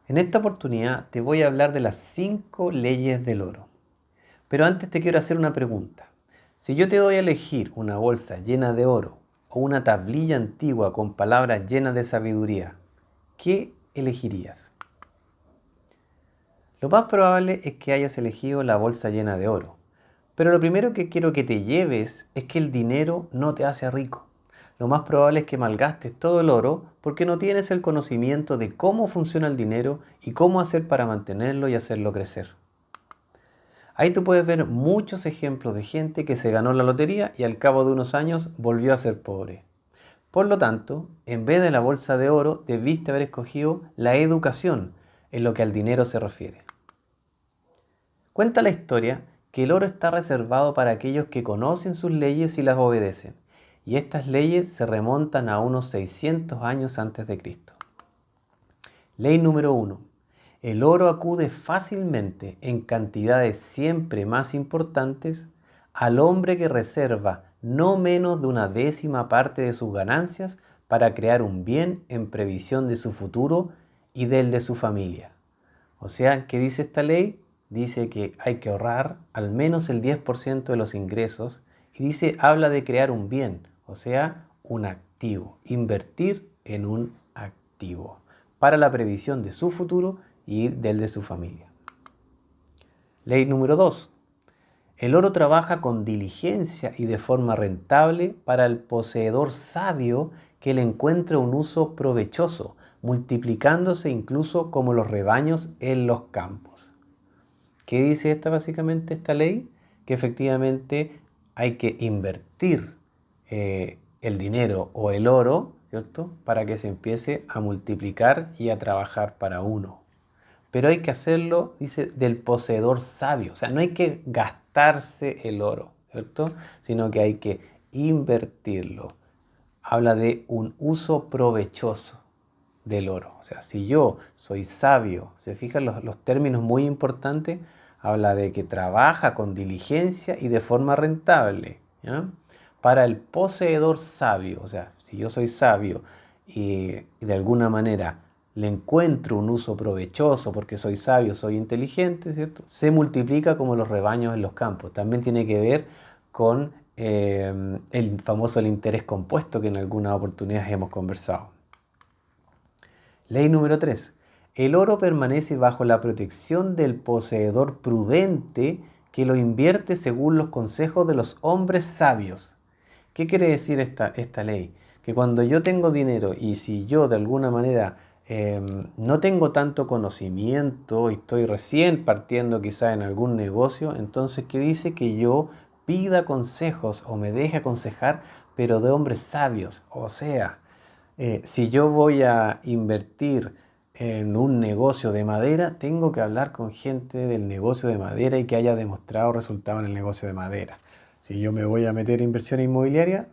En esta oportunidad te voy a hablar de las 5 leyes del oro. Pero antes te quiero hacer una pregunta. Si yo te doy a elegir una bolsa llena de oro o una tablilla antigua con palabras llenas de sabiduría, ¿qué elegirías? Lo más probable es que hayas elegido la bolsa llena de oro. Pero lo primero que quiero que te lleves es que el dinero no te hace rico. Lo más probable es que malgastes todo el oro porque no tienes el conocimiento de cómo funciona el dinero y cómo hacer para mantenerlo y hacerlo crecer. Ahí tú puedes ver muchos ejemplos de gente que se ganó la lotería y al cabo de unos años volvió a ser pobre. Por lo tanto, en vez de la bolsa de oro, debiste haber escogido la educación en lo que al dinero se refiere. Cuenta la historia que el oro está reservado para aquellos que conocen sus leyes y las obedecen, y estas leyes se remontan a unos 600 años antes de Cristo. Ley número 1. El oro acude fácilmente, en cantidades siempre más importantes, al hombre que reserva no menos de una décima parte de sus ganancias para crear un bien en previsión de su futuro y del de su familia. O sea, ¿qué dice esta ley? Dice que hay que ahorrar al menos el 10% de los ingresos y habla de crear un bien, o sea, un activo, invertir en un activo para la previsión de su futuro y del de su familia. Ley número 2. El oro trabaja con diligencia y de forma rentable para el poseedor sabio que le encuentre un uso provechoso, multiplicándose incluso como los rebaños en los campos. ¿Qué dice básicamente esta ley? Que efectivamente hay que invertir el dinero o el oro, ¿cierto? Para que se empiece a multiplicar y a trabajar para uno. Pero hay que hacerlo, dice, del poseedor sabio. O sea, no hay que gastarse el oro, ¿cierto? Sino que hay que invertirlo. Habla de un uso provechoso del oro. O sea, si yo soy sabio, se fijan los términos muy importantes, habla de que trabaja con diligencia y de forma rentable, ¿ya? Para el poseedor sabio, o sea, si yo soy sabio y de alguna manera le encuentro un uso provechoso porque soy sabio, soy inteligente, ¿cierto? Se multiplica como los rebaños en los campos. También tiene que ver con el famoso el interés compuesto que en algunas oportunidades hemos conversado. Ley número 3. El oro permanece bajo la protección del poseedor prudente que lo invierte según los consejos de los hombres sabios. ¿Qué quiere decir esta ley? Que cuando yo tengo dinero y si yo de alguna manera no tengo tanto conocimiento y estoy recién partiendo quizá en algún negocio, entonces ¿qué dice? Que yo pida consejos o me deje aconsejar, pero de hombres sabios. O sea, si yo voy a invertir en un negocio de madera, tengo que hablar con gente del negocio de madera y que haya demostrado resultados en el negocio de madera. Si yo me voy a meter en inversión inmobiliaria,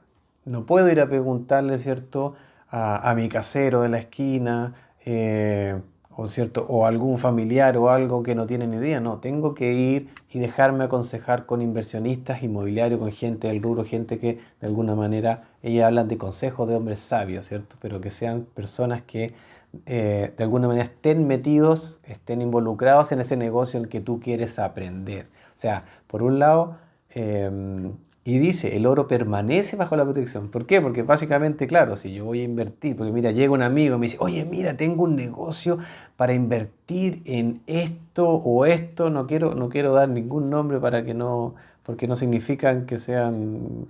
no puedo ir a preguntarle, ¿cierto?, a mi casero de la esquina, ¿cierto?, o algún familiar o algo que no tiene ni idea. No, tengo que ir y dejarme aconsejar con inversionistas inmobiliarios, con gente del rubro, gente que de alguna manera, ellas hablan de consejos de hombres sabios, ¿cierto?, pero que sean personas que de alguna manera estén metidos, estén involucrados en ese negocio en el que tú quieres aprender. O sea, por un lado, y dice, el oro permanece bajo la protección. ¿Por qué? Porque básicamente, claro, si yo voy a invertir, porque mira, llega un amigo y me dice, oye, mira, tengo un negocio para invertir en esto o esto, no quiero dar ningún nombre para que no, porque no significan que sean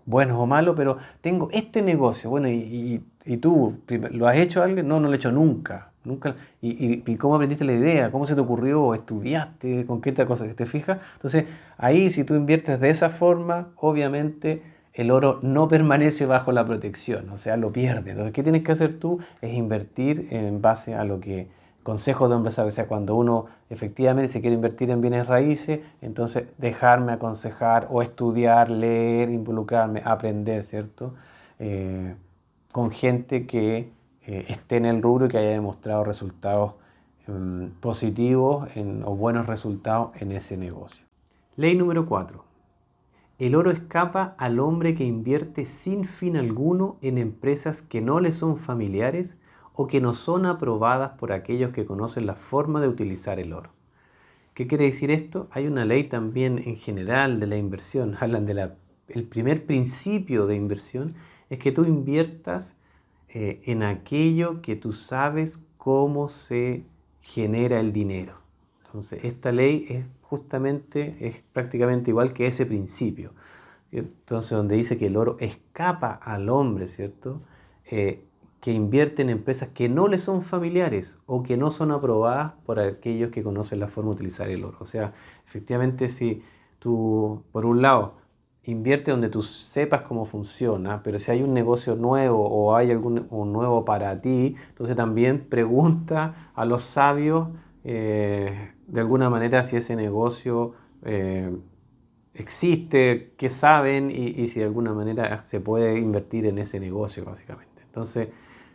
buenos o malos, pero tengo este negocio, bueno, y tú, ¿lo has hecho alguien? No, no lo he hecho nunca. Nunca. ¿Y cómo aprendiste la idea? ¿Cómo se te ocurrió? ¿Estudiaste? ¿Con qué cosa te fijas? Entonces, ahí si tú inviertes de esa forma, obviamente el oro no permanece bajo la protección, o sea, lo pierde. Entonces, ¿qué tienes que hacer tú? Es invertir en base a lo que consejo de hombres sabios. O sea, cuando uno efectivamente se quiere invertir en bienes raíces, entonces dejarme aconsejar o estudiar, leer, involucrarme, aprender, ¿cierto? Con gente que esté en el rubro y que haya demostrado resultados positivos o buenos resultados en ese negocio. Ley número 4. El oro escapa al hombre que invierte sin fin alguno en empresas que no le son familiares o que no son aprobadas por aquellos que conocen la forma de utilizar el oro. ¿Qué quiere decir esto? Hay una ley también en general de la inversión. Hablan de el primer principio de inversión es que tú inviertas en aquello que tú sabes cómo se genera el dinero. Entonces, esta ley es prácticamente igual que ese principio. Entonces, donde dice que el oro escapa al hombre, ¿cierto? Que invierte en empresas que no le son familiares o que no son aprobadas por aquellos que conocen la forma de utilizar el oro. O sea, efectivamente, si tú, por un lado, invierte donde tú sepas cómo funciona, pero si hay un negocio nuevo o hay un nuevo para ti, entonces también pregunta a los sabios de alguna manera si ese negocio existe, qué saben y si de alguna manera se puede invertir en ese negocio, básicamente. Entonces,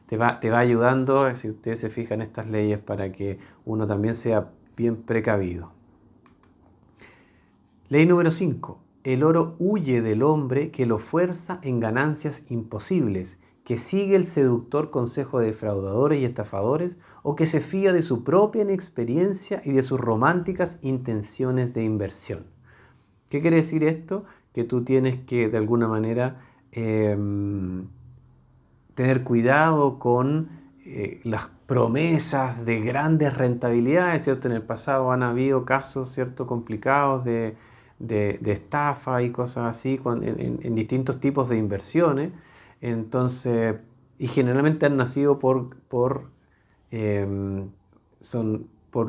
te va ayudando, si ustedes se fijan en estas leyes, para que uno también sea bien precavido. Ley número 5. El oro huye del hombre que lo fuerza en ganancias imposibles, que sigue el seductor consejo de defraudadores y estafadores, o que se fía de su propia inexperiencia y de sus románticas intenciones de inversión. ¿Qué quiere decir esto? Que tú tienes que, de alguna manera, tener cuidado con las promesas de grandes rentabilidades, ¿cierto? En el pasado han habido casos, ¿cierto?, complicados de estafa y cosas así en distintos tipos de inversiones. Entonces, y generalmente han nacido por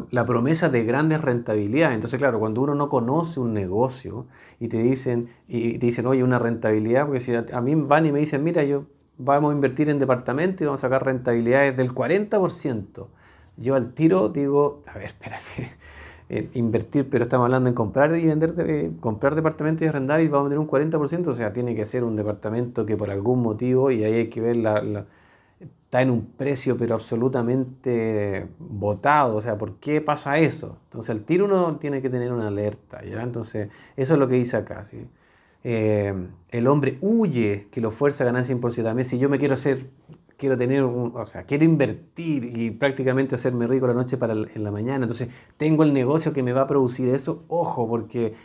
la promesa de grandes rentabilidades. Entonces, claro, cuando uno no conoce un negocio y te dicen, oye, una rentabilidad, porque si a mí van y me dicen, mira, vamos a invertir en departamento y vamos a sacar rentabilidades del 40%. Yo al tiro digo, a ver, espérate, invertir, pero estamos hablando en comprar y vender, comprar departamentos y arrendar y vamos a tener un 40%, o sea, tiene que ser un departamento que por algún motivo, y ahí hay que ver está en un precio pero absolutamente botado, o sea, ¿por qué pasa eso? Entonces al tiro uno tiene que tener una alerta, ¿ya? Entonces eso es lo que dice acá, ¿sí? El hombre huye que lo fuerza a ganancia imposible. También si yo me quiero invertir y prácticamente hacerme rico la noche en la mañana, entonces tengo el negocio que me va a producir eso, ojo, porque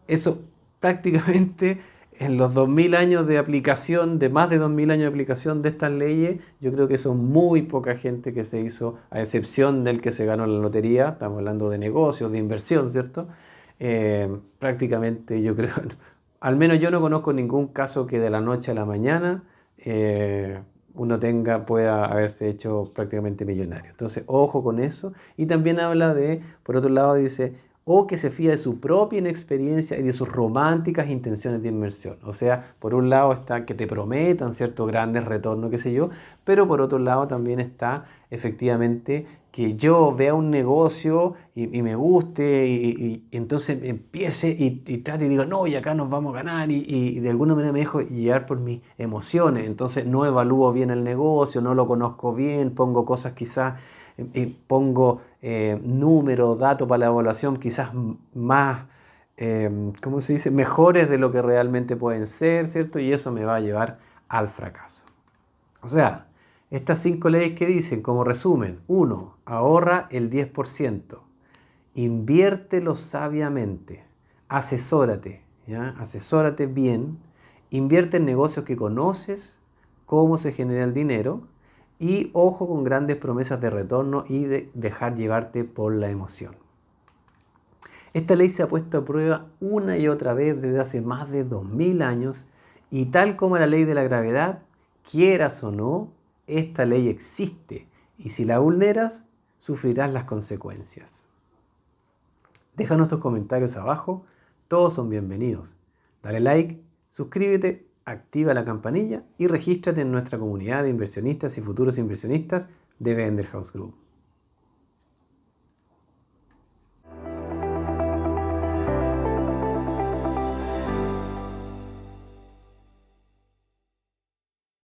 eso prácticamente en los 2000 años de aplicación, de más de 2000 años de aplicación de estas leyes, yo creo que son muy poca gente que se hizo, a excepción del que se ganó la lotería, estamos hablando de negocios, de inversión, ¿cierto? Prácticamente yo creo, al menos yo no conozco ningún caso que de la noche a la mañana uno pueda haberse hecho prácticamente millonario. Entonces, ojo con eso. Y también habla por otro lado, dice, o que se fía de su propia inexperiencia y de sus románticas intenciones de inversión. O sea, por un lado está que te prometan ciertos grandes retornos, qué sé yo, pero por otro lado también está efectivamente que yo vea un negocio y me guste y entonces empiece y trate y digo, no, y acá nos vamos a ganar y de alguna manera me dejo llevar por mis emociones. Entonces no evalúo bien el negocio, no lo conozco bien, pongo cosas quizás, pongo números, datos para la evaluación quizás más, ¿cómo se dice?, mejores de lo que realmente pueden ser, ¿cierto? Y eso me va a llevar al fracaso. O sea, estas 5 leyes que dicen, como resumen: 1. Ahorra el 10%. Inviértelo sabiamente. Asesórate, ¿ya? Asesórate bien. Invierte en negocios que conoces, cómo se genera el dinero. Y ojo con grandes promesas de retorno y de dejar llevarte por la emoción. Esta ley se ha puesto a prueba una y otra vez desde hace más de 2000 años y tal como la ley de la gravedad, quieras o no, esta ley existe y si la vulneras, sufrirás las consecuencias. Déjanos tus comentarios abajo, todos son bienvenidos. Dale like, suscríbete, activa la campanilla y regístrate en nuestra comunidad de inversionistas y futuros inversionistas de Venderhouse Group.